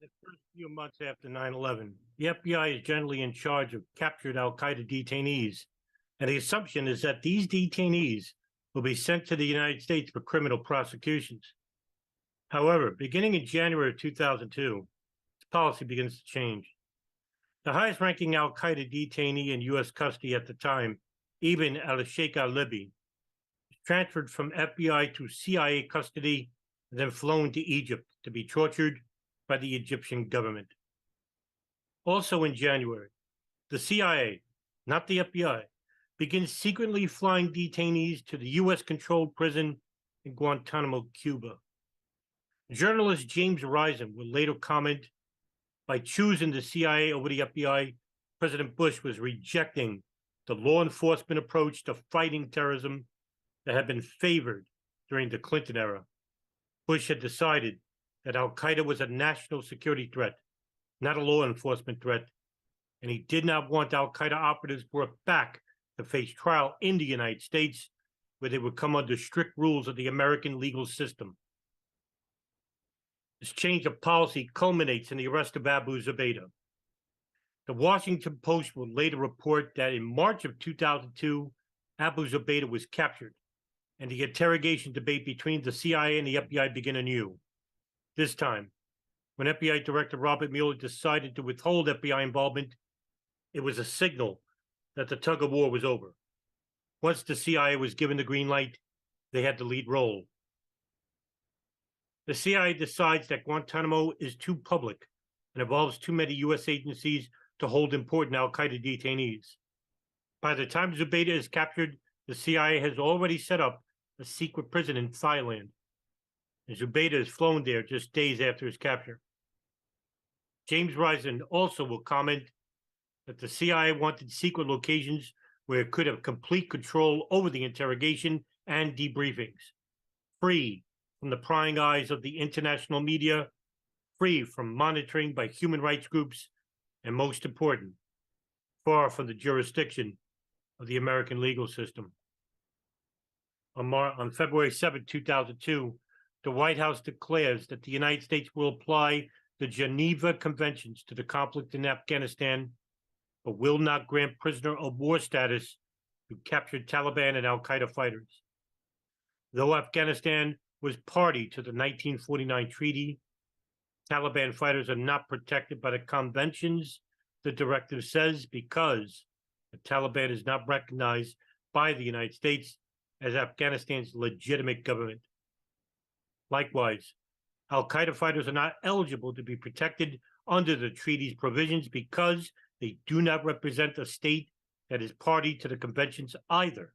The first few months after 9/11, the FBI is generally in charge of captured Al Qaeda detainees, and the assumption is that these detainees will be sent to the United States for criminal prosecutions. However, beginning in January of 2002, this policy begins to change. The highest ranking Al Qaeda detainee in U.S. custody at the time, Ibn al-Sheikh al-Libi, was transferred from FBI to CIA custody and then flown to Egypt to be tortured by the Egyptian government. Also in January, the CIA, not the FBI, begins secretly flying detainees to the U.S.-controlled prison in Guantanamo, Cuba. Journalist James Risen will later comment, by choosing the CIA over the FBI, President Bush was rejecting the law enforcement approach to fighting terrorism that had been favored during the Clinton era. Bush had decided that Al Qaeda was a national security threat, not a law enforcement threat, and he did not want Al Qaeda operatives brought back to face trial in the United States, where they would come under strict rules of the American legal system. This change of policy culminates in the arrest of Abu Zubaydah. The Washington Post will later report that in March of 2002, Abu Zubaydah was captured, and the interrogation debate between the CIA and the FBI began anew. This time, when FBI Director Robert Mueller decided to withhold FBI involvement, it was a signal that the tug of war was over. Once the CIA was given the green light, they had the lead role. The CIA decides that Guantanamo is too public and involves too many U.S. agencies to hold important Al Qaeda detainees. By the time Zubaydah is captured, the CIA has already set up a secret prison in Thailand, and Zubaydah is flown there just days after his capture. James Risen also will comment that the CIA wanted secret locations where it could have complete control over the interrogation and debriefings, free from the prying eyes of the international media, free from monitoring by human rights groups, and most important, far from the jurisdiction of the American legal system. On February 7, 2002, the White House declares that the United States will apply the Geneva Conventions to the conflict in Afghanistan, but will not grant prisoner of war status to captured Taliban and Al Qaeda fighters. Though Afghanistan was party to the 1949 treaty, Taliban fighters are not protected by the conventions, the directive says, because the Taliban is not recognized by the United States as Afghanistan's legitimate government. Likewise, Al Qaeda fighters are not eligible to be protected under the treaty's provisions because they do not represent a state that is party to the conventions either.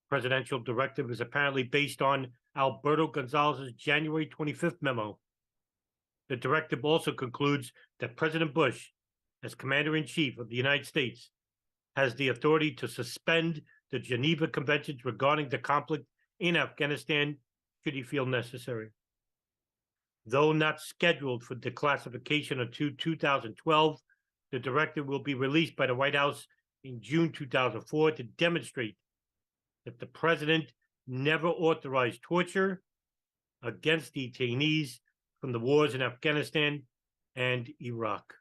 Presidential directive is apparently based on Alberto Gonzalez's January 25th memo. The directive also concludes that President Bush, as Commander-in-Chief of the United States, has the authority to suspend the Geneva Conventions regarding the conflict in Afghanistan should he feel necessary. Though not scheduled for declassification until 2012, the directive will be released by the White House in June 2004 to demonstrate that the president never authorized torture against detainees from the wars in Afghanistan and Iraq.